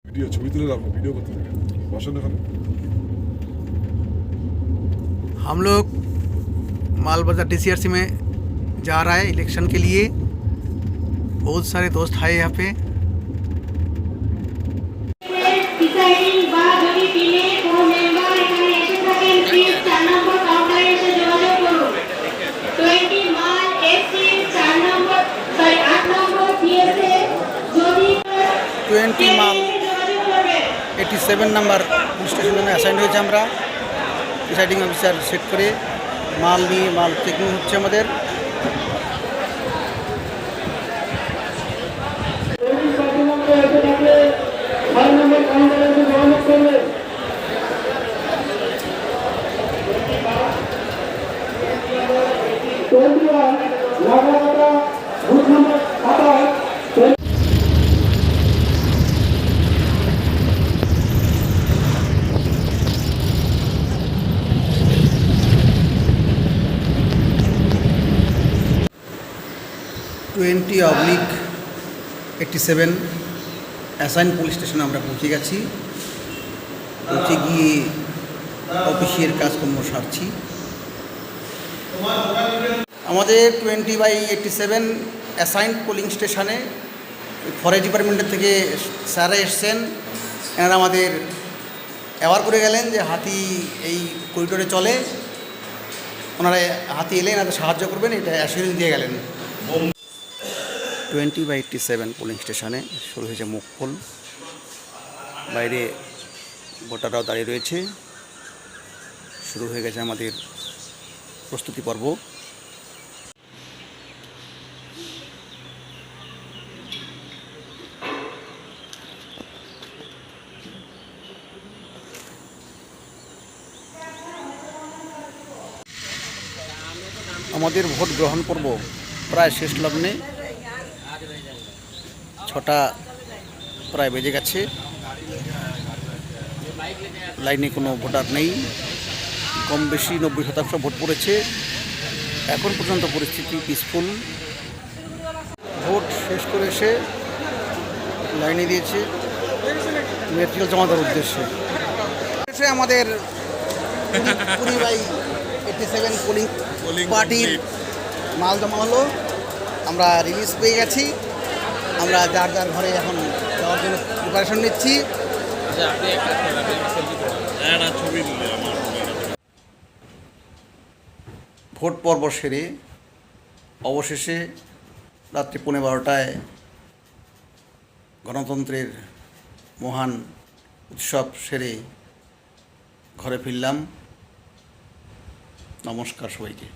Video छवि तुले राखो video करते थे भाषण एखाने हम लोग मालबाजार DCRC में जा रहा है इलेक्शन के लिए। बहुत सारे दोस्त आए यहाँ पे। টোয়েন্টি মাল 87 নাম্বার পুলিশ স্টেশনে অ্যাসাইন হয়েছে। আমরা প্রিসাইডিং অফিসার সেট করে মাল নিয়ে মাল চেকিং হচ্ছে আমাদের। /87 অ্যাসাইন পুলিশ স্টেশনে আমরা পৌঁছে গেছি। পৌঁছে গিয়ে অফিসের কাজকর্ম সারছি। আমাদের 20/87 অ্যাসাইন পোলিং স্টেশনে ফরেস্ট ডিপার্টমেন্টের থেকে স্যারা এসছেন। এনারা আমাদের অ্যাওয়ার করে গেলেন যে হাতি এই করিডোরে চলে, ওনারা হাতি এলে এনাদের সাহায্য করবেন, এটা অ্যাসুরেন্স দিয়ে গেলেন। 20/87 পোলিং স্টেশনে শুরু হয়েছে মুখফুল। বাইরে ভোটাররাও দাঁড়িয়ে রয়েছে। শুরু হয়ে গেছে আমাদের প্রস্তুতি পর্ব। আমাদের ভোট গ্রহণ পর্ব প্রায় শেষ লগ্নে। 6টা প্রায় বেজে গেছে। লাইনে কোনো ভোটার নেই। কম বেশি 90% ভোট পড়েছে। এখন পর্যন্ত পরিস্থিতি পিসফুল। ভোট শেষ করে এসে লাইনে দিয়েছে মেটেরিয়াল জমা দেওয়ার উদ্দেশ্যে। আমাদের 20/87 পোলিং পার্টির মাল জমা হলো। আমরা রিলিজ পেয়ে গেছি। আমরা যার যার ঘরে এখন যাওয়ার জন্য প্রিপারেশন নিচ্ছি। ভোট পর্ব সেরে অবশেষে রাত্রি 12:15টায় গণতন্ত্রের মহান উৎসব সেরে ঘরে ফিরলাম। নমস্কার সবাইকে।